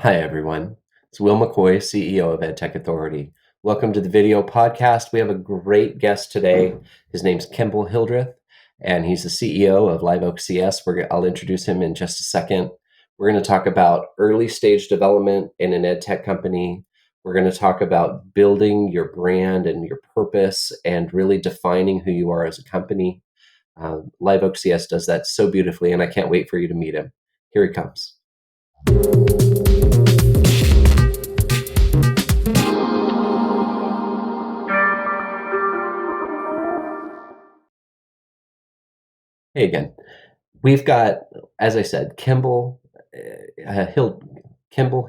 Hi, everyone. It's Will McCoy, CEO of EdTech Authority. Welcome to the video podcast. We have a great guest today. His name's Kemble Hildreth, and he's the CEO of LiveOak CS. I'll introduce him in just a second. We're going to talk about early stage development in an EdTech company. We're going to talk about building your brand and your purpose and really defining who you are as a company. LiveOak CS does that so beautifully, and I can't wait for you to meet him. Here he comes. Hey again. We've got, as I said, Kemble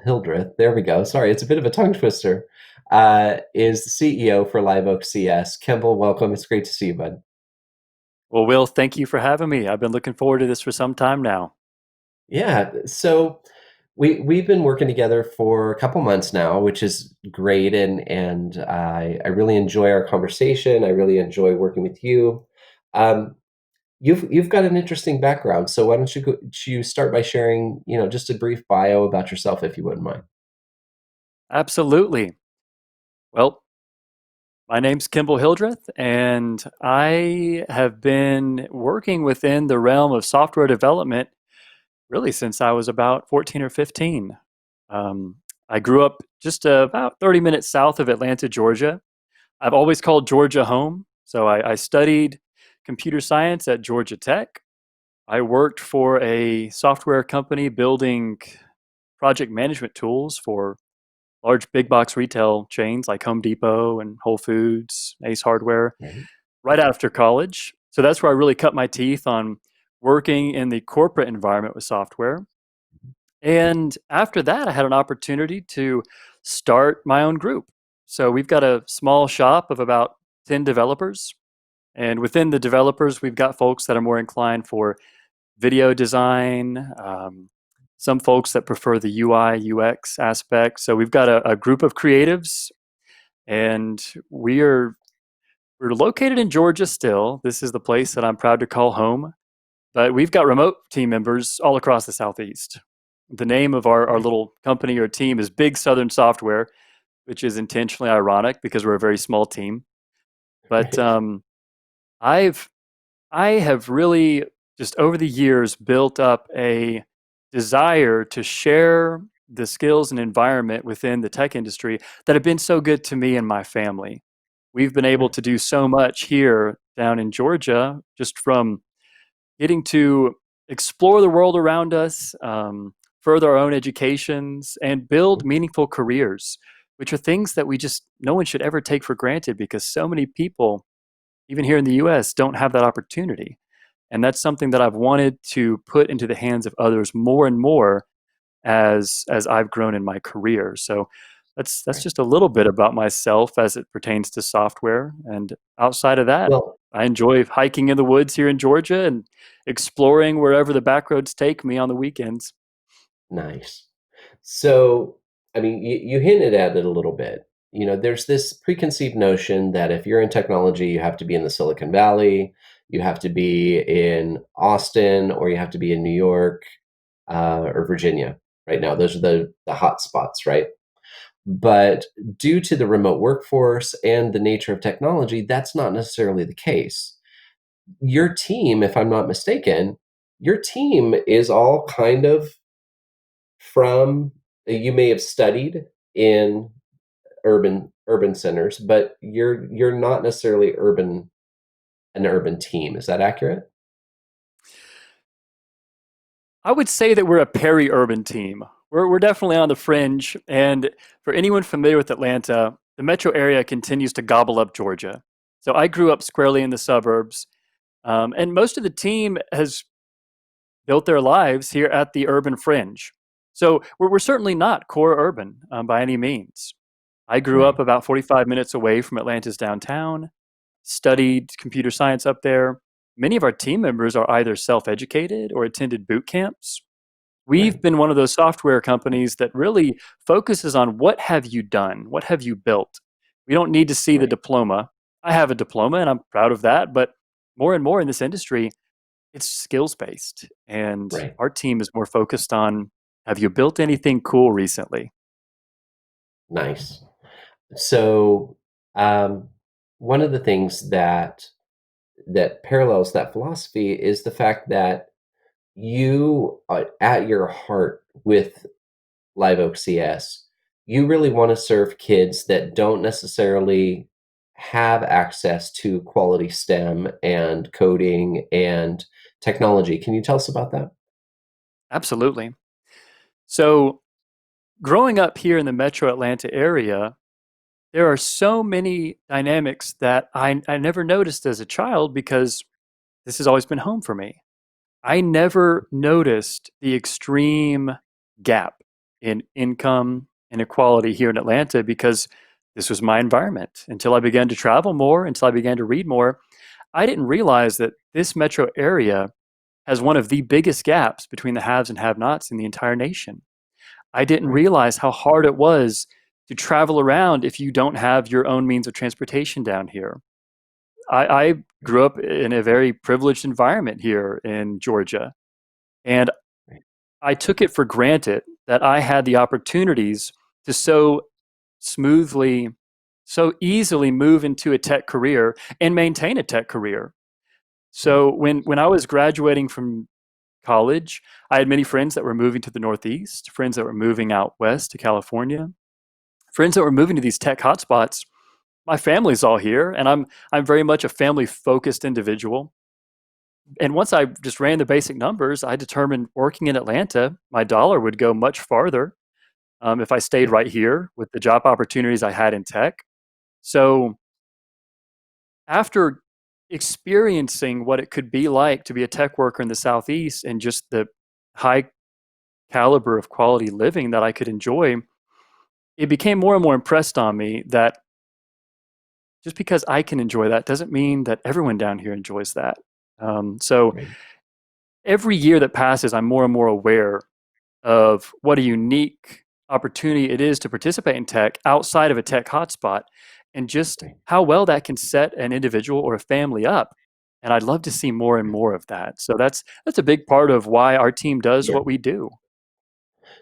Hildreth. There we go. Sorry, it's a bit of a tongue twister. Is the CEO for LiveOak CS. Kemble, welcome. It's great to see you, bud. Well, Will, thank you for having me. I've been looking forward to this for some time now. Yeah. So we've been working together for a couple months now, which is great, and I really enjoy our conversation. I really enjoy working with you. Um, you've got an interesting background, so why don't you start by sharing, just a brief bio about yourself, if you wouldn't mind. Absolutely. Well, my name's Kemble Hildreth, and I have been working within the realm of software development really since I was about 14 or 15. Um, I grew up just about 30 minutes south of Atlanta, Georgia. I've always called Georgia home, so I studied computer science at Georgia Tech. I worked for a software company building project management tools for large big box retail chains like Home Depot and Whole Foods, Ace Hardware, Right. right after college. So that's where I really cut my teeth on working in the corporate environment with software. And after that, I had an opportunity to start my own group. So we've got a small shop of about 10 developers. And within the developers, we've got folks that are more inclined for video design, some folks that prefer the UI, UX aspect. So we've got a group of creatives, and we're located in Georgia still. This is the place that I'm proud to call home. But we've got remote team members all across the Southeast. The name of our Right. little company or team is Big Southern Software, which is intentionally ironic because we're a very small team. But Right. I've I have really just over the years built up a desire to share the skills and environment within the tech industry that have been so good to me and my family. We've been able Right. to do so much here down in Georgia just from getting to explore the world around us, further our own educations, and build meaningful careers, which are things that no one should ever take for granted because so many people, even here in the US, don't have that opportunity. And that's something that I've wanted to put into the hands of others more and more as I've grown in my career. So that's Right. just a little bit about myself as it pertains to software. And outside of that, Well, I enjoy hiking in the woods here in Georgia and exploring wherever the back roads take me on the weekends. nice. So, I mean, you hinted at it a little bit. There's this preconceived notion that if you're in technology, you have to be in the Silicon Valley, you have to be in Austin, or you have to be in New York, or Virginia. Right now, those are the hot spots, right? But due to the remote workforce and the nature of technology, that's not necessarily the case. Your team, if I'm not mistaken, your team is all kind of from, you may have studied in urban centers, but you're not necessarily an urban team. Is that accurate? I would say that we're a peri-urban team. We're definitely on the fringe, and for anyone familiar with Atlanta, the metro area continues to gobble up Georgia. So I grew up squarely in the suburbs, and most of the team has built their lives here at the urban fringe. So we're certainly not core urban by any means. I grew up Right. about 45 minutes away from Atlanta's downtown, studied computer science up there. Many of our team members are either self educated or attended boot camps. We've Right. been one of those software companies that really focuses on what have you done? What have you built? We don't need to see the Right. diploma. I have a diploma and I'm proud of that, but more and more in this industry, it's skills based. And Right. our team is more focused on Have you built anything cool recently? Nice. So, um, one of the things that parallels that philosophy is the fact that you, at your heart with LiveOak CS, you really want to serve kids that don't necessarily have access to quality STEM and coding and technology. Can you tell us about that? Absolutely. So, growing up here in the metro Atlanta area, there are so many dynamics that I never noticed as a child because this has always been home for me. I never noticed the extreme gap in income inequality here in Atlanta because this was my environment until I began to travel more, until I began to read more. I didn't realize that this metro area has one of the biggest gaps between the haves and have nots in the entire nation. I didn't Right, realize how hard it was to travel around if you don't have your own means of transportation down here. I right, grew up in a very privileged environment here in Georgia, and right, I took it for granted that I had the opportunities to so smoothly, so easily move into a tech career and maintain a tech career. right, So when I was graduating from college, I had many friends that were moving to the Northeast, friends that were moving out west to California, friends that were moving to these tech hotspots. My family's all here, and I'm very much a family focused individual. And once I just ran the basic numbers, I determined working in Atlanta, my dollar would go much farther if I stayed right. right here with the job opportunities I had in tech. So after experiencing what it could be like to be a tech worker in the Southeast and just the high caliber of quality living that I could enjoy, it became more and more impressed on me that just because I can enjoy that doesn't mean that everyone down here enjoys that. So Right. every year that passes, I'm more and more aware of what a unique opportunity it is to participate in tech outside of a tech hotspot and just Right. how well that can set an individual or a family up. And I'd love to see more and Right. more of that. So that's a big part of why our team does Yeah. what we do.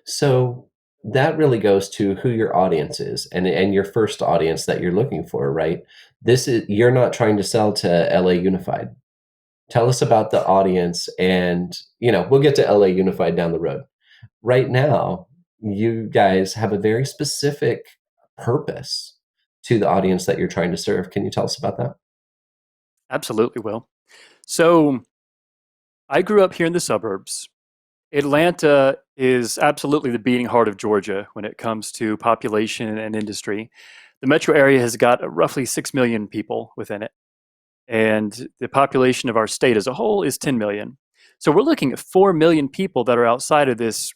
So that really goes to who your audience is and your first audience that you're looking for, right? This is you're not trying to sell to LA Unified. Tell us about the audience and, we'll get to LA Unified down the road. Right now, you guys have a very specific purpose to the audience that you're trying to serve. Can you tell us about that? Absolutely will. So I grew up here in the suburbs. Atlanta is absolutely the beating heart of Georgia when it comes to population and industry. The metro area has got roughly 6 million people within it, and the population of our state as a whole is 10 million. So we're looking at 4 million people that are outside of this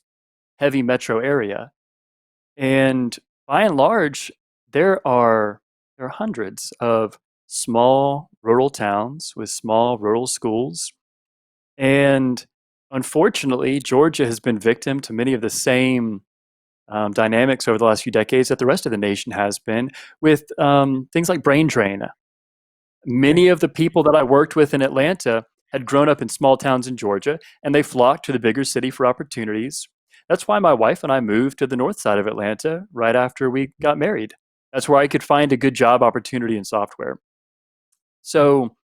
heavy metro area. And by and large, there are hundreds of small rural towns with small rural schools, and unfortunately, Georgia has been victim to many of the same dynamics over the last few decades that the rest of the nation has been with things like brain drain. Right. Many of the people that I worked with in Atlanta had grown up in small towns in Georgia, and they flocked to the bigger city for opportunities. That's why my wife and I moved to the north side of Atlanta right after we got married. That's where I could find a good job opportunity in software. So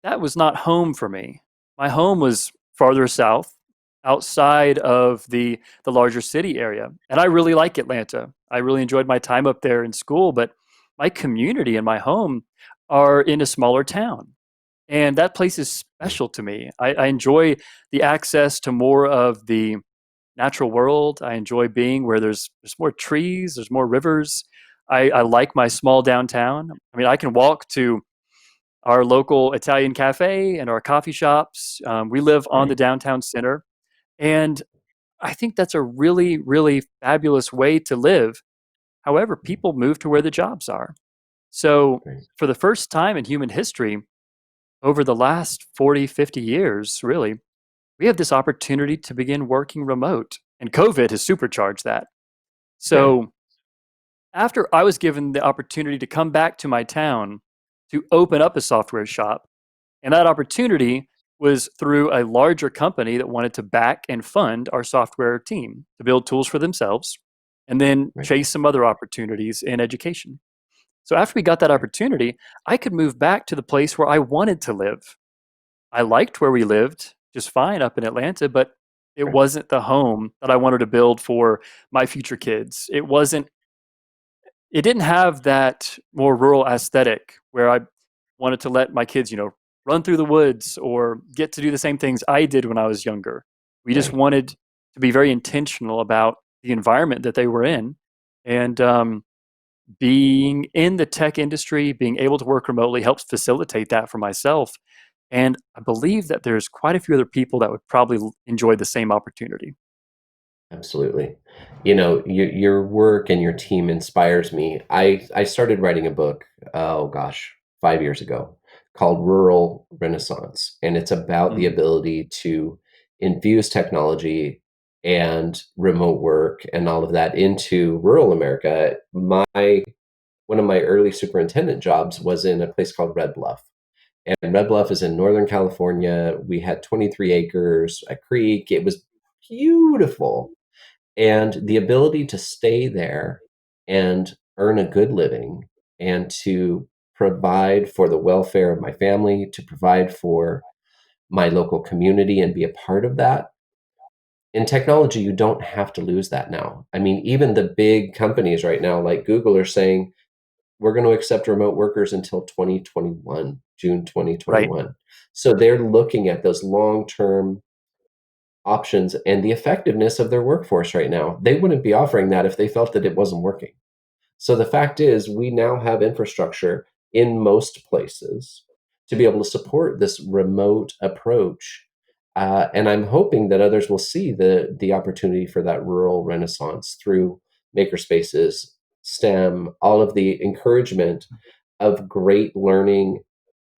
that was not home for me. My home was farther south, outside of the larger city area. And I really like Atlanta. I really enjoyed my time up there in school, but my community and my home are in a smaller town. And that place is Right. special to me. I enjoy the access to more of the natural world. I enjoy being where there's more trees, there's more rivers. I like my small downtown. I mean, I can walk to our local Italian cafe and our coffee shops. We live on the Right. downtown center. And I think that's a really, really fabulous way to live. However, people move to where the jobs are. So, Right. for the first time in human history, over the last 40, 50 years, really, we have this opportunity to begin working remote. And COVID has supercharged that. Right. So, after I was given the opportunity to come back to my town to open up a software shop, and that opportunity was through a larger company that wanted to back and fund our software team to build tools for themselves and then Right. chase some other opportunities in education. So after we got that Right. opportunity, I could move back to the place where I wanted to live. I liked where we lived just fine up in Atlanta, but it Right. wasn't the home that I wanted to build for my future kids. It didn't have that more rural aesthetic where I wanted to let my kids, run through the woods or get to do the same things I did when I was younger. We just Right. wanted to be very intentional about the environment that they were in. And being in the tech industry, being able to work remotely helps facilitate that for myself. And I believe that there's quite a few other people that would probably enjoy the same opportunity. Absolutely. Your work and your team inspires me. I started writing a book, oh gosh, 5 years ago, called Rural Renaissance, and it's about the Mm, ability to infuse technology and remote work and all of that into rural America. My One of my early superintendent jobs was in a place called Red Bluff. And Red Bluff is in Northern California. We had 23 acres, a creek. It was beautiful, and the ability to stay there and earn a good living and to provide for the welfare of my family, to provide for my local community and be a part of that. In technology, you don't have to lose that now. I mean, even the big companies right now, like Google, are saying we're going to accept remote workers until 2021, June right, 2021. So they're looking at those long term options and the effectiveness of their workforce right now. They wouldn't be offering that if they felt that it wasn't working. So the fact is, we now have infrastructure in most places to be able to support this remote approach. And I'm hoping that others will see the opportunity for that rural renaissance through makerspaces, STEM, all of the encouragement of great learning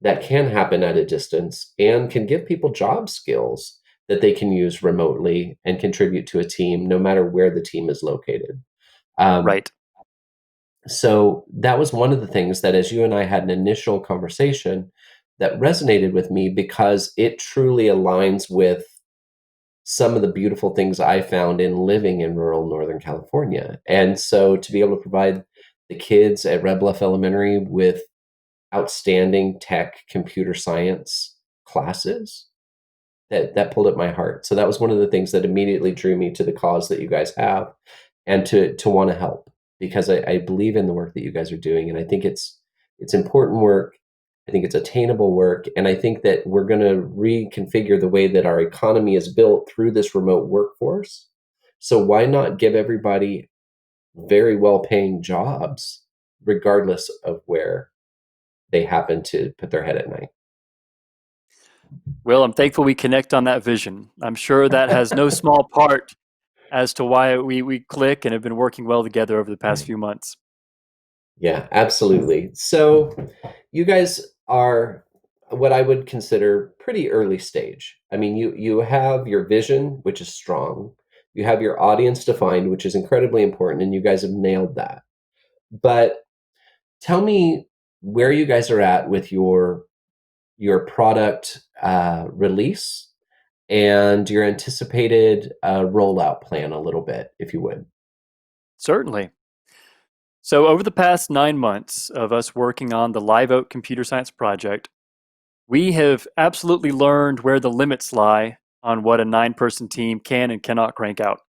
that can happen at a distance and can give people job skills that they can use remotely and contribute to a team no matter where the team is located. Um, right. so that was one of the things that, as you and I had an initial conversation, that resonated with me because it truly aligns with some of the beautiful things I found in living in rural Northern California. And so to be able to provide the kids at Red Bluff Elementary with outstanding tech computer science classes, that pulled at my heart. So that was one of the things that immediately drew me to the cause that you guys have and to want to help because I believe in the work that you guys are doing, and I think it's important work. I think it's attainable work, and I think that we're going to reconfigure the way that our economy is built through this remote workforce. So why not give everybody very well paying jobs regardless of where they happen to put their head at night? Well, I'm thankful we connect on that vision. I'm sure that has no small part as to why we click and have been working well together over the past Right. few months. Yeah, absolutely. So you guys are what I would consider pretty early stage. I mean, you have your vision, which is strong. You have your audience defined, which is incredibly important, and you guys have nailed that. But tell me where you guys are at with your product release and your anticipated rollout plan a little bit, if you would. Certainly. So, over the past 9 months of us working on the LiveOak computer science project, we have absolutely learned where the limits lie on what a 9-person team can and cannot crank out.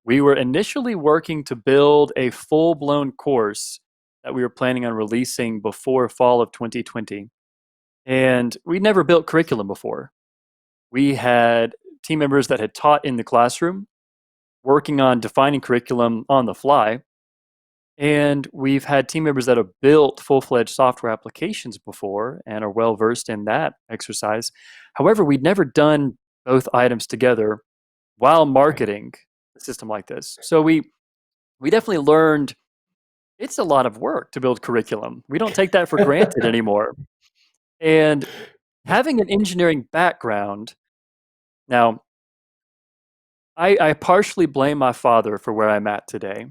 We were initially working to build a full blown course that we were planning on releasing before fall of 2020. And we'd never built curriculum before. We had team members that had taught in the classroom, working on defining curriculum on the fly. And we've had team members that have built full fledged software applications before and are well versed in that exercise. However, we'd never done both items together while Right. marketing a system like this. So we definitely learned it's a lot of work to build curriculum. We don't take that for granted anymore. And having an engineering background, now I partially blame my father for where I'm at today.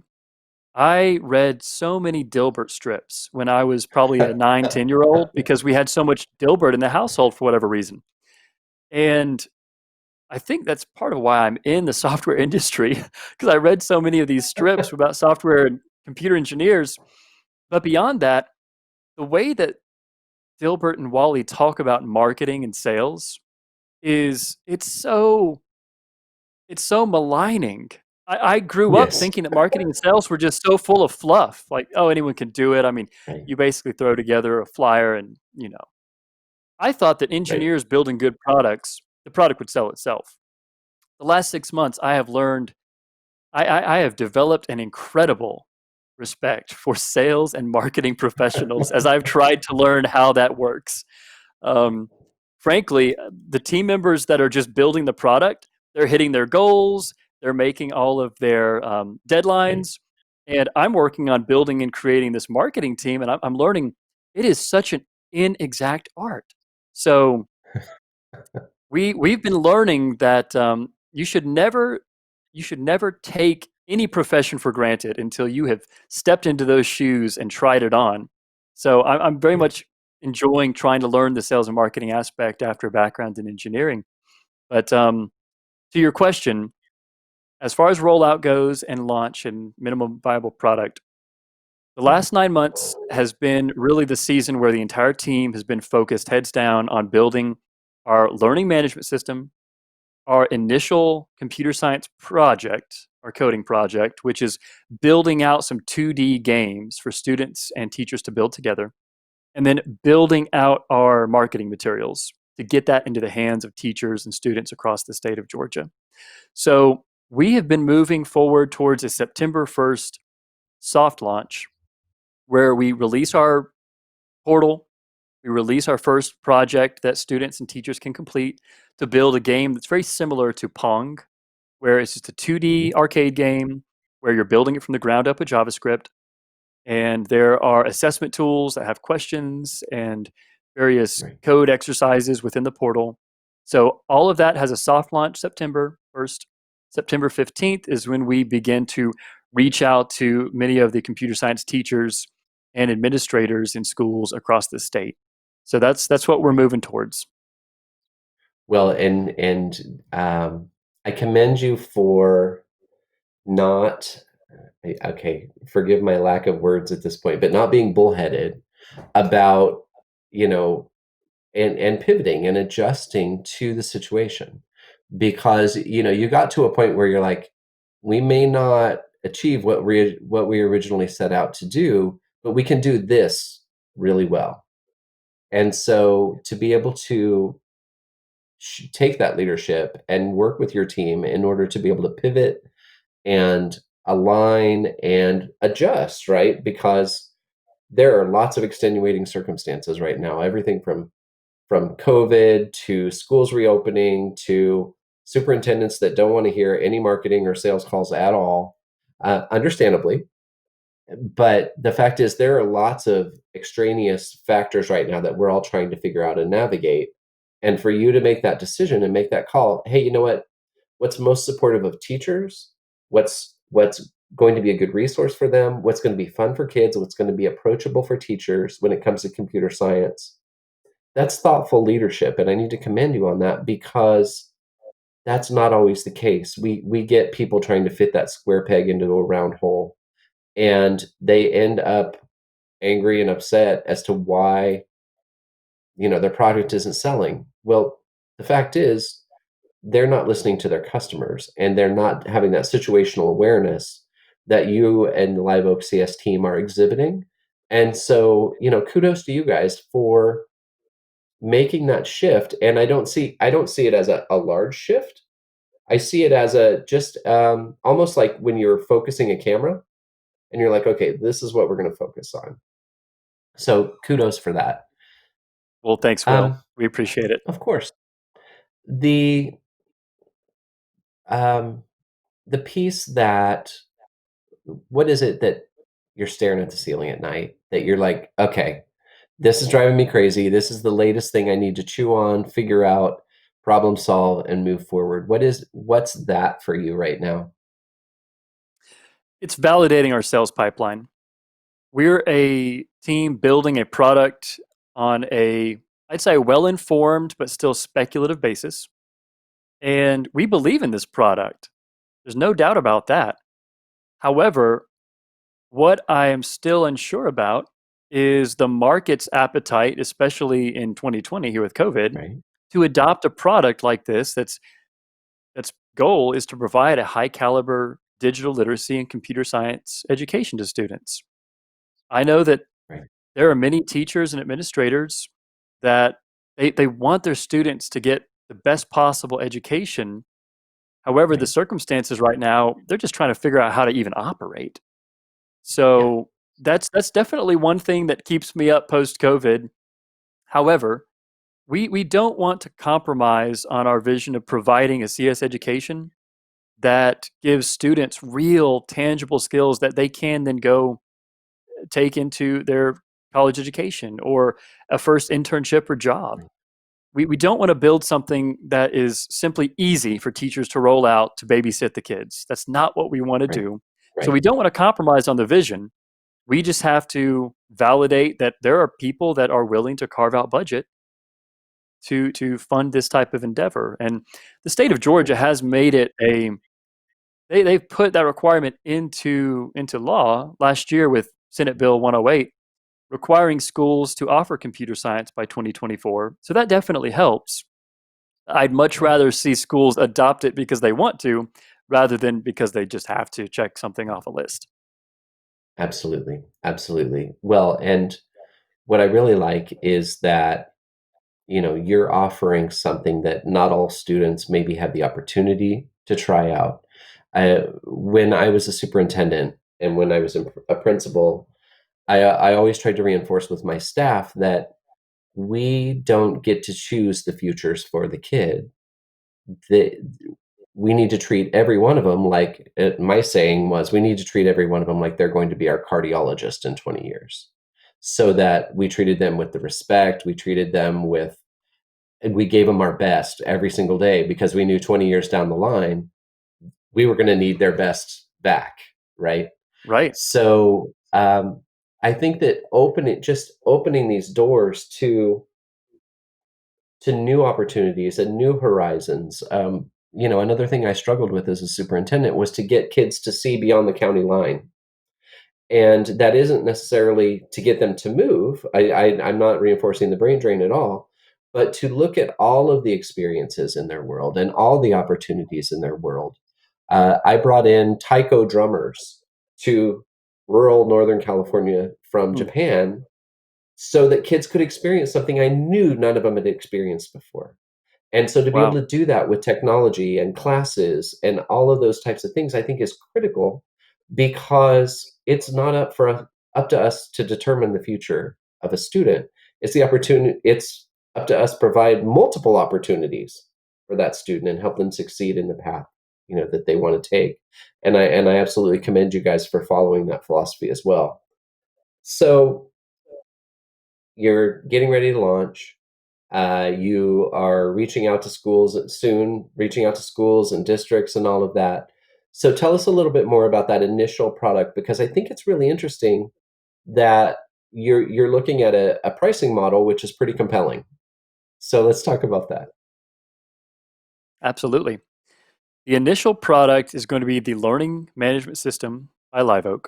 I read so many Dilbert strips when I was probably a 9, 10-year old because we had so much Dilbert in the household for whatever reason. And I think that's part of why I'm in the software industry because I read so many of these strips about software and computer engineers. But beyond that, the way that Dilbert and Wally talk about marketing and sales is it's so maligning. I grew up Yes. thinking that marketing and sales were just so full of fluff. Like, oh, anyone can do it. I mean, Right. you basically throw together a flyer and, I thought that Right. engineers building good products, the product would sell itself. The last 6 months, I have learned, I have developed an incredible respect for sales and marketing professionals as I've tried to learn how that works. Um, Frankly, the team members that are just building the product, they're hitting their goals, they're making all of their Right. deadlines, and I'm working on building and creating this marketing team, and I'm learning it is such an inexact art. So we've been learning that you should never take any profession for granted until you have stepped into those shoes and tried it on. So I'm very Yeah. much enjoying trying to learn the sales and marketing aspect after a background in engineering. But to your question, as far as rollout goes and launch and minimum viable product, the Mhm. last 9 months has been really the season where the entire team has been focused heads down on building our learning management system, our initial computer science project, our coding project, which is building out some 2D games for students and teachers to build together, and then building out our marketing materials to get that into the hands of teachers and students across the state of Georgia. So we have been moving forward towards a September 1st soft launch where we release our portal, we release our first project that students and teachers can complete to build a game that's very similar to Pong, where it's just a Mhm. 2D arcade game where you're building it from the ground up with JavaScript. And there are assessment tools that have questions and various Right. code exercises within the portal. So all of that has a soft launch September 1st. September 15th is when we begin to reach out to many of the computer science teachers and administrators in schools across the state. So that's what we're Right. moving towards. Well, and I commend you for not okay, forgive my lack of words at this point, but not being bullheaded about, you know, and pivoting and adjusting to the situation. Because, you got to a point where you're like, "We may not achieve what we originally set out to do, but we can do this really well." And so to be able to take that leadership and work with your team in order to be able to pivot and align and adjust, right? Because there are lots of extenuating circumstances right now. Everything from COVID to schools reopening to superintendents that don't want to hear any marketing or sales calls at all, understandably. But the fact is, there are lots of extraneous factors right now that we're all trying to figure out and navigate. And for you to make that decision and make that call, hey, you know what? What's most supportive of teachers? What's going to be a good resource for them? What's going to be fun for kids? What's going to be approachable for teachers when it comes to computer science? That's thoughtful leadership, and I need to commend you on that because that's not always the case. We get people trying to fit that square peg into a round hole, and they end up angry and upset as to why, their product isn't selling. Well, the fact is they're not listening to their customers, and they're not having that situational awareness that you and the LiveOak CS team are exhibiting. And so, kudos to you guys for making that shift. And I don't see it as a large shift. I see it as a just almost like when you're focusing a camera and you're like, okay, this is what we're going to focus on. So kudos for that. Well, thanks, Will. Um, We appreciate it. of course, the um, the piece that what is it that you're staring at the ceiling at night that you're like, okay, this is driving me crazy. This is the latest thing I need to chew on, figure out, problem solve, and move forward. What's that for you right now? It's validating our sales pipeline. We're a team building a product on a I'd say, well informed, but still speculative basis. And we believe in this product. There's no doubt about that. However, what I am still unsure about is the market's appetite, especially in 2020 here with COVID, Right, to adopt a product like this that's goal is to provide a high caliber digital literacy and computer science education to students. I know that right, there are many teachers and administrators that they want their students to get the best possible education. However, the right. circumstances right now, they're just trying to figure out how to even operate. Yeah, So that's definitely one thing that keeps me up post COVID. However, we don't want to compromise on our vision of providing a CS education that gives students real tangible skills that they can then go take into their college education or a first internship or job. right, We don't want to build something that is simply easy for teachers to roll out to babysit the kids. That's not what we want to right, do. So we right, don't want to compromise on the vision. We just have to validate that there are people that are willing to carve out budget to fund this type of endeavor. And the state of Georgia right, has made it a they've put that requirement into law last year with Senate Bill 108 requiring schools to offer computer science by 2024. So that definitely helps. I'd much right. rather see schools adopt it because they want to rather than because they just have to check something off a list. Absolutely, absolutely. Well, and what I really like is that, you're offering something that not all students maybe have the opportunity to try out. When I was a superintendent and when I was a principal, I always tried to reinforce with my staff that we don't get to choose the futures for the kid. The We need to treat every one of them like my saying was, we need to treat every one of them like they're going to be our cardiologist in 20 years, so that we treated them with the respect, we treated them with and we gave them our best every single day because we knew 20 years down the line, we were gonna need their best back, right? Right. So, I think that opening these doors to new opportunities and new horizons. Another thing I struggled with as a superintendent was to get kids to see beyond the county line. And that isn't necessarily to get them to move. I'm not reinforcing the brain drain at all, but to look at all of the experiences in their world and all the opportunities in their world. I brought in taiko drummers to rural Northern California from Mm. Japan so that kids could experience something I knew none of them had experienced before. And so to be able Wow. to do that with technology and classes and all of those types of things, I think is critical because it's not up to us to determine the future of a student. It's up to us to provide multiple opportunities for that student and help them succeed in the path, that they want to take. And I absolutely commend you guys for following that philosophy as well. So you're getting ready to launch. You are reaching out to schools and districts and all of that. So tell us a little bit more about that initial product because I think it's really interesting that you're looking at a pricing model which is pretty compelling. So let's talk about that. Absolutely. The initial product is going to be the learning management system by LiveOak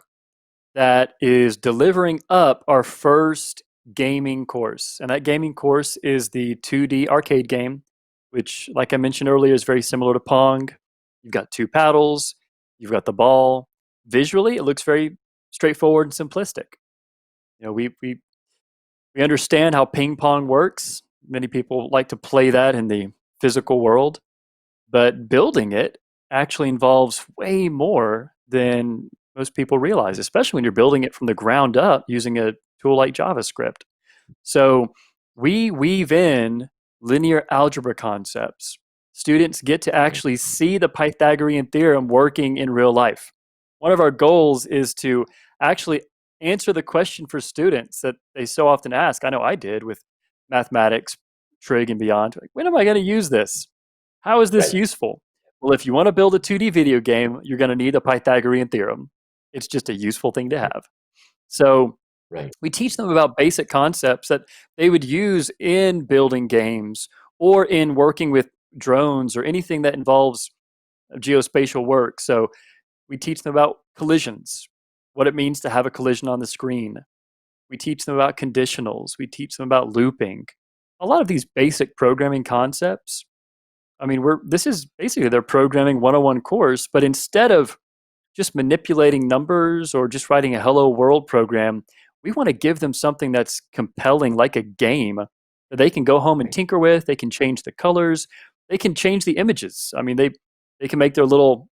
that is delivering up our first gaming course. And that gaming course is the 2D arcade game, which, like I mentioned earlier, is very similar to Pong. You've got two paddles, you've got the ball. Visually, it looks very straightforward and simplistic. We understand how ping pong works. Many people like to play that in the physical world, but building it actually involves way more than most people realize, especially when you're building it from the ground up using a tool like JavaScript. So we weave in linear algebra concepts. Students get to Right, actually see the Pythagorean theorem working in real life. One of our goals is to actually answer the question for students that they so often ask. I know I did with mathematics, trig, and beyond. Like, when am I going to use this? How is this right, useful? Well, if you want to build a 2D video game, you're going to need a Pythagorean theorem. It's just a useful thing to right, have. So Right. We teach them about basic concepts that they would use in building games or in working with drones or anything that involves geospatial work. So we teach them about collisions, what it means to have a collision on the screen. We teach them about conditionals. We teach them about looping. A lot of these basic programming concepts. I mean, this is basically their programming 101 course, but instead of just manipulating numbers or just writing a hello world program, we want to give them something that's compelling, like a game that they can go home and Right. tinker with. They can change the colors, they can change the images. I mean, they can make their little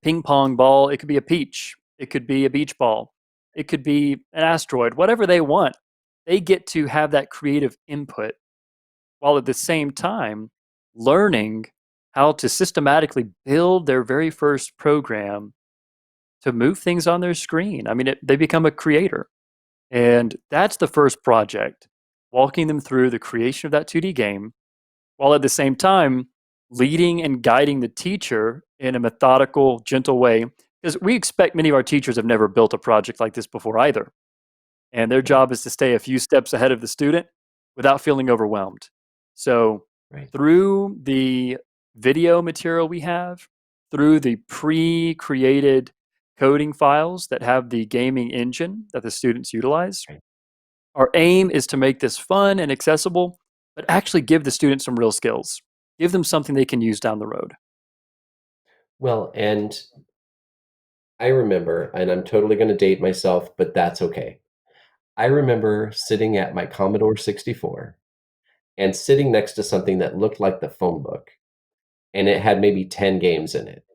ping pong ball. It could be a peach, it could be a beach ball, it could be an asteroid, whatever they want. They get to have that creative input while at the same time learning how to systematically build their very first program to move things on their screen. I mean, they become a creator. And that's the first project, walking them through the creation of that 2D game, while at the same time leading and guiding the teacher in a methodical, gentle way. Because we expect many of our teachers have never built a project like this before either. And their Right. job is to stay a few steps ahead of the student without feeling overwhelmed. So, Right. through the video material we have, through the pre created coding files that have the gaming engine that the students utilize, Right. our aim is to make this fun and accessible, but actually give the students some real skills. Give them something they can use down the road. Well, and I remember, and I'm totally going to date myself, but that's okay. I remember sitting at my Commodore 64 and sitting next to something that looked like the phone book, and it had maybe 10 games in it.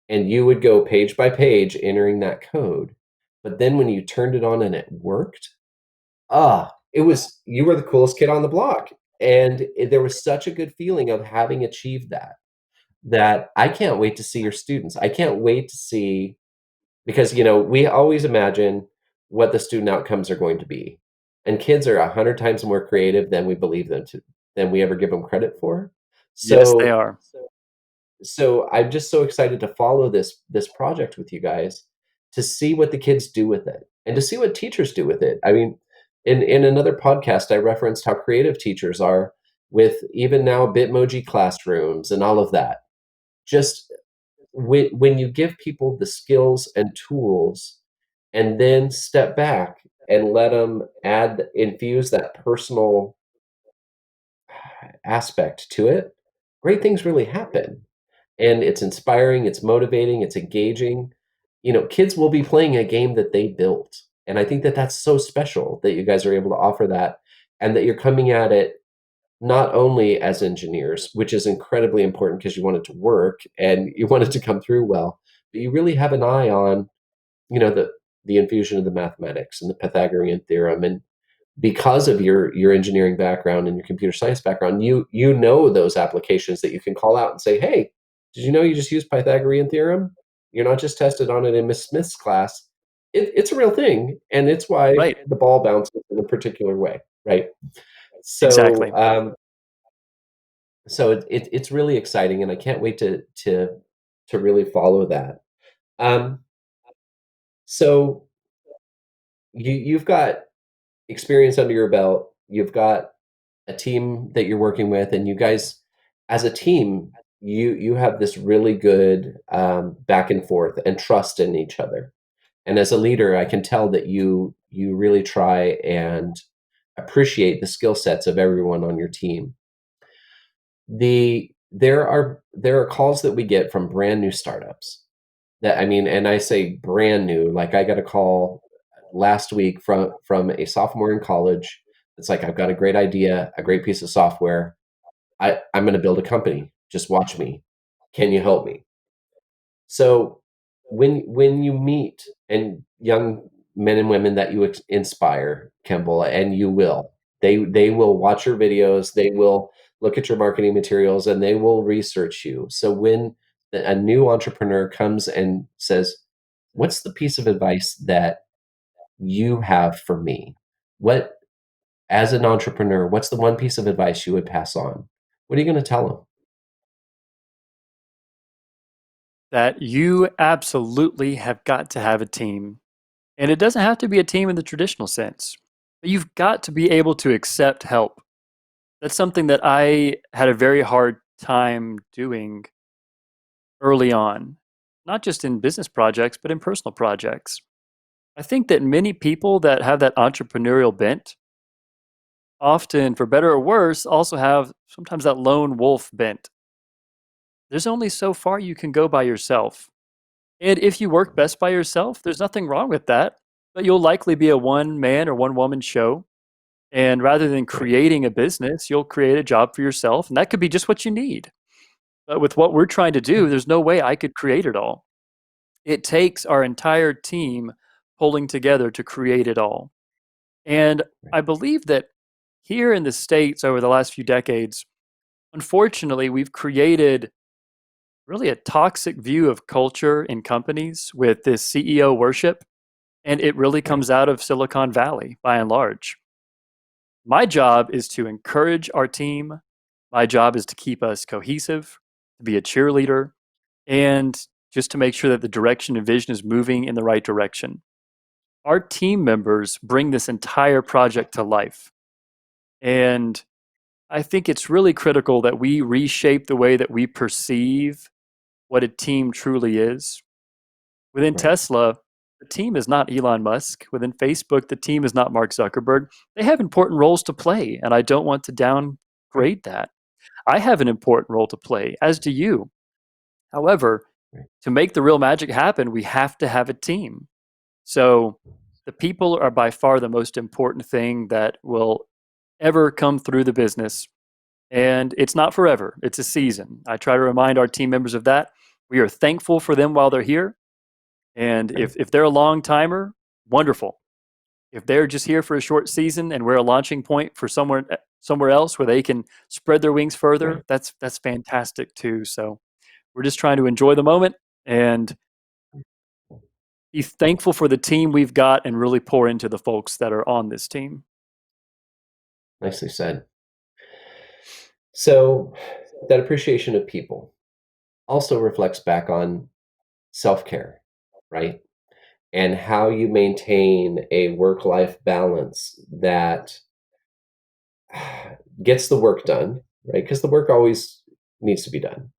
And you would go page by page entering that code. But then when you turned it on and it worked, it was you were the coolest kid on the block. And there was such a good feeling of having achieved that, that I can't wait to see your students. I can't wait to see because, we always imagine what the student outcomes are going to be. And kids are 100 times more creative than we believe them to than we ever give them credit for. Yes, they So are. so I'm just so excited to follow this project with you guys to see what the kids do with it and to see what teachers do with it. I mean, in another podcast, I referenced how creative teachers are with even now Bitmoji classrooms and all of that. Just when you give people the skills and tools and then step back and let them infuse that personal aspect to it, great things really happen. And it's inspiring, it's motivating, it's engaging. Kids will be playing a game that they built. And I think that that's so special that you guys are able to offer that and that you're coming at it not only as engineers, which is incredibly important because you want it to work and you want it to come through well, but you really have an eye on, the infusion of the mathematics and the Pythagorean theorem. And because of your engineering background and your computer science background, you know those applications that you can call out and say, "Hey, did you know you just used Pythagorean theorem? You're not just tested on it in Miss Smith's class. It's a real thing, and it's why Right. the ball bounces in a particular way, right?" So, Exactly. it's really exciting, and I can't wait to really follow that. Um, so you've got experience under your belt. You've got a team that you're working with, and you guys, as a team, you have this really good back and forth and trust in each other. And as a leader, I can tell that you really try and appreciate the skill sets of everyone on your team. There are calls that we get from brand new startups that I mean, and I say brand new, like I got a call last week from a sophomore in college. It's like, I've got a great idea, a great piece of software. I'm going to build a company. Just watch me. Can you help me? So when you meet and young men and women that you inspire, Kemble, and you will, they will watch your videos, they will look at your marketing materials, and they will research you. So when a new entrepreneur comes and says, "What's the piece of advice that you have for me? What as an entrepreneur, what's the one piece of advice you would pass on?" What are you going to tell them? That you absolutely have got to have a team. And it doesn't have to be a team in the traditional sense, but you've got to be able to accept help. That's something that I had a very hard time doing early on, not just in business projects, but in personal projects. I think that many people that have that entrepreneurial bent, often for better or worse, also have sometimes that lone wolf bent. There's only so far you can go by yourself. And if you work best by yourself, there's nothing wrong with that. But you'll likely be a one man or one woman show. And rather than Right. creating a business, you'll create a job for yourself. And that could be just what you need. But with what we're trying to do, there's no way I could create it all. It takes our entire team pulling together to create it all. And Right. I believe that here in the States over the last few decades, unfortunately, we've created really a toxic view of culture in companies with this CEO worship. And it really Right. comes out of Silicon Valley by and large. My job is to encourage our team. My job is to keep us cohesive, to be a cheerleader, and just to make sure that the direction and vision is moving in the right direction. Our team members bring this entire project to life. And I think it's really critical that we reshape the way that we perceive what a team truly is. Within Right. Tesla, the team is not Elon Musk. Within Facebook, the team is not Mark Zuckerberg. They have important roles to play, and I don't want to Right. downgrade that. I have an important role to play, as do you. However, Right. to make the real magic happen, we have to have a team. So the people are by far the most important thing that will ever come through the business. And it's not forever, it's a season. I try to remind our team members of that. We are thankful for them while they're here. And Right. if they're a long timer, wonderful. If they're just here for a short season and we're a launching point for somewhere else where they can spread their wings Right. further, that's fantastic too. So we're just trying to enjoy the moment and be thankful for the team we've got and really pour into the folks that are on this team. Nicely said. So that appreciation of people also reflects back on self-care, right? And how you maintain a work-life balance that gets the work done, right? Because the work always needs to be done.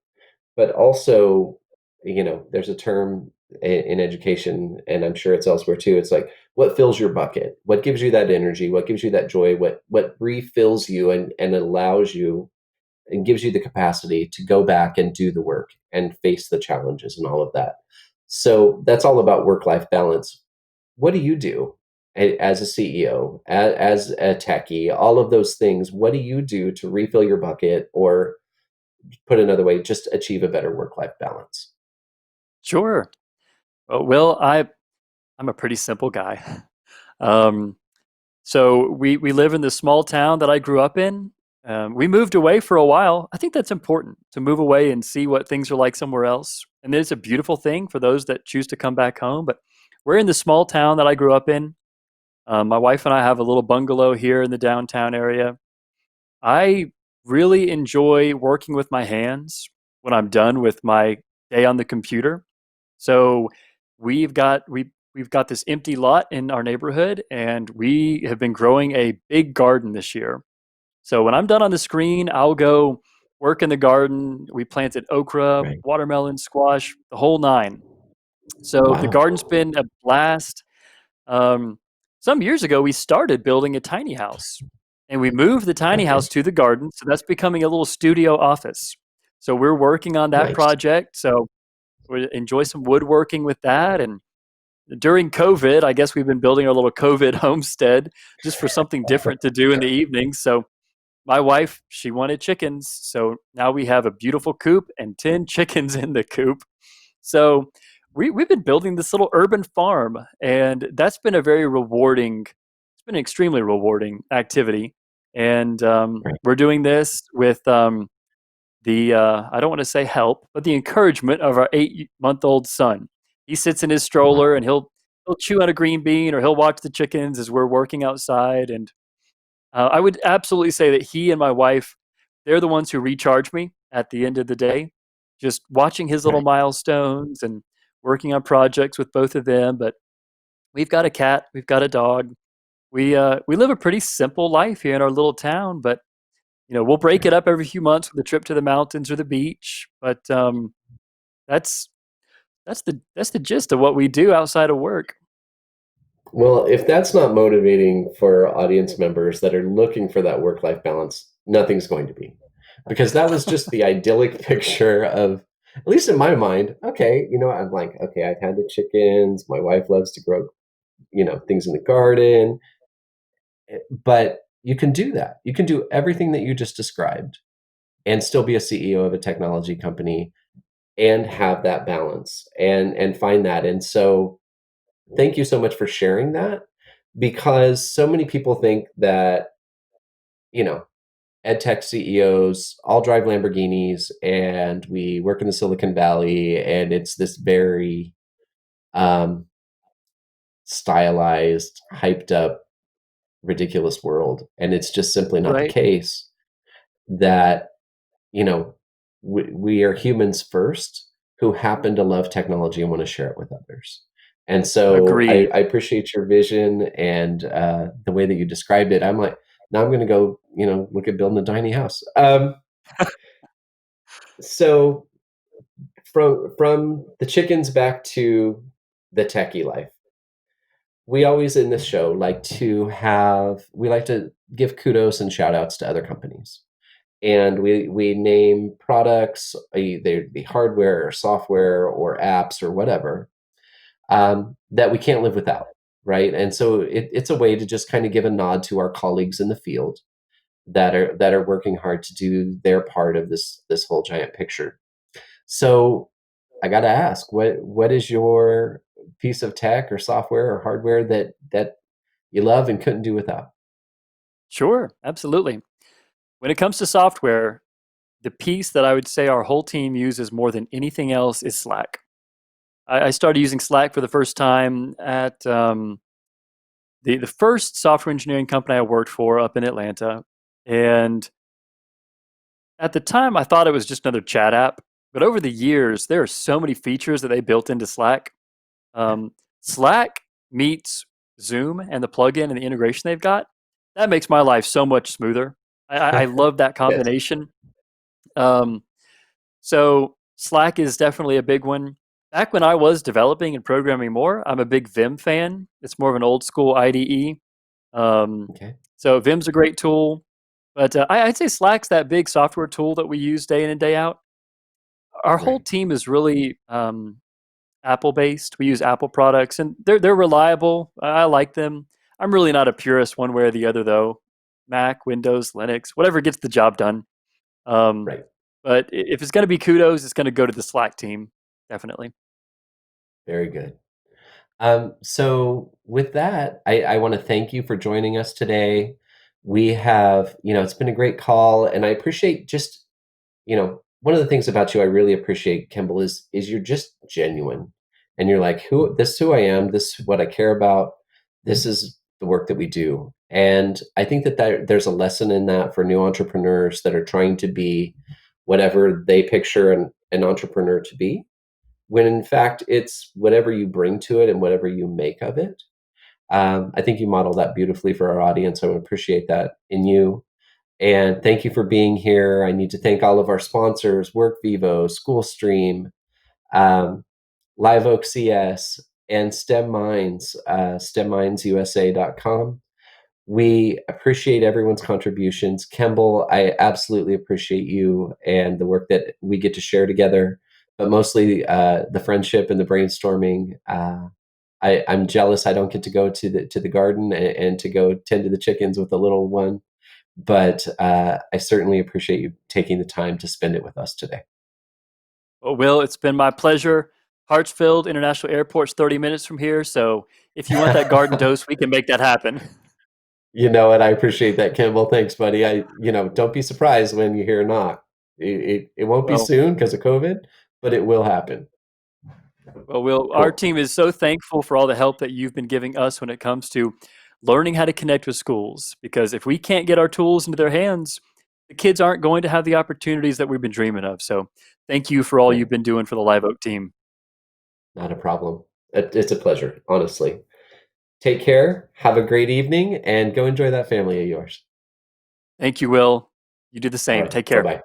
But also, there's a term in education, and I'm sure it's elsewhere too. It's like, what fills your bucket? What gives you that energy? What gives you that joy? What refills you and allows you and gives you the capacity to go back and do the work and face the challenges and all of that. So that's all about work-life balance. What do you do as a CEO, as a techie, all of those things? What do you do to refill your bucket, or put another way, just achieve a better work-life balance? Sure. Well, I'm a pretty simple guy. Um, so we live in this small town that I grew up in. We moved away for a while. I think that's important to move away and see what things are like somewhere else. And it's a beautiful thing for those that choose to come back home. But we're in the small town that I grew up in. My wife and I have a little bungalow here in the downtown area. I really enjoy working with my hands when I'm done with my day on the computer. So we've got this empty lot in our neighborhood, and we have been growing a big garden this year. So when I'm done on the screen, I'll go work in the garden. We planted okra, Right. watermelon, squash, the whole nine. So the Wow. garden's been a blast. Um, some years ago, we started building a tiny house, and we moved the tiny Okay. house to the garden. So that's becoming a little studio office. So we're working on that Nice. project. So we enjoy some woodworking with that. And during COVID, I guess we've been building our little COVID homestead just for something different to do in the evenings. So my wife, she wanted chickens. So now we have a beautiful coop and 10 chickens in the coop. So we've been building this little urban farm, and that's been a very rewarding, it's been an extremely rewarding activity. And Right. we're doing this with I don't want to say help, but the encouragement of our 8-month-old son. He sits in his stroller and Wow. he'll chew on a green bean or he'll watch the chickens as we're working outside. And I would absolutely say that he and my wife, they're the ones who recharge me at the end of the day. Just watching his little Right. milestones and working on projects with both of them. But We've got a cat, we've got a dog. We live a pretty simple life here in our little town, but we'll break it Right. up every few months with a trip to the mountains or the beach. But that's that's the gist of what we do outside of work. Well, if that's not motivating for audience members that are looking for that work-life balance, nothing's going to be. Because that was just the idyllic picture of, at least in my mind, okay, I'm like, okay, I've had the chickens, my wife loves to grow, things in the garden, but you can do that. You can do everything that you just described and still be a CEO of a technology company and have that balance and find that. And so thank you so much for sharing that, because so many people think that, you know, ed tech CEOs all drive Lamborghinis and we work in the Silicon Valley and it's this very um, stylized, hyped up, ridiculous world. And it's just simply not the Right. case that, you know, we are humans first who happen to love technology and want to share it with others. And so Agreed. I appreciate your vision and the way that you described it. I'm like, now I'm going to go, look at building a tiny house. So from the chickens back to the techie life, we always in this show we like to give kudos and shout outs to other companies. And we name products, either be hardware or software or apps or whatever, that we can't live without, right? And so it's a way to just kind of give a nod to our colleagues in the field that are working hard to do their part of this whole giant picture. So I got to ask, what is your piece of tech or software or hardware that you love and couldn't do without? Sure, absolutely. When it comes to software, the piece that I would say our whole team uses more than anything else is Slack. I started using Slack for the first time at the first software engineering company I worked for up in Atlanta. And at the time, I thought it was just another chat app. But over the years, there are so many features that they built into Slack. Um, Slack meets Zoom and the plugin and the integration they've got. That makes my life so much smoother. I love that Good. combination. Um, so Slack is definitely a big one. Back when I was developing and programming more, I'm a big Vim fan. It's more of an old school IDE. Um, Okay. so Vim's a great tool, but I'd say Slack's that big software tool that we use day in and day out. Our whole Right. team is really Apple based. We use Apple products, and they're reliable. I like them. I'm really not a purist one way or the other, though. Mac, Windows, Linux, whatever gets the job done. Um, Right. but if it's going to be kudos, it's going to go to the Slack team, definitely. Very good. So with that, I want to thank you for joining us today. We have, it's been a great call, and I appreciate just, one of the things about you I really appreciate, Kimball, is you're just genuine, and you're like, this is who I am, this is what I care about, this is the work that we do, and I think there's a lesson in that for new entrepreneurs that are trying to be whatever they picture an entrepreneur to be, when in fact it's whatever you bring to it and whatever you make of it. I think you model that beautifully for our audience. I would appreciate that in you. And thank you for being here. I need to thank all of our sponsors, WorkVivo, SchoolStream, um, LiveOak CS, and STEM Minds, stemmindsusa.com. We appreciate everyone's contributions. Kemble, I absolutely appreciate you and the work that we get to share together, but mostly the friendship and the brainstorming. I'm jealous I don't get to go to the garden and to go tend to the chickens with the little one, but I certainly appreciate you taking the time to spend it with us today. Well, Will, it's been my pleasure. Hartsfield International Airport's 30 minutes from here, so if you want that garden dose, we can make that happen. You know what? I appreciate that, Kimball. Thanks, buddy. Don't be surprised when you hear a knock. It won't be Well, soon because of COVID, but it will happen. Will, our Cool. team is so thankful for all the help that you've been giving us when it comes to learning how to connect with schools. Because if we can't get our tools into their hands, the kids aren't going to have the opportunities that we've been dreaming of. So, thank you for all Right. you've been doing for the Live Oak team. Not a problem. It's a pleasure, honestly. Take care, have a great evening, and go enjoy that family of yours. Thank you, Will. You do the All same. right, Take care. bye-bye.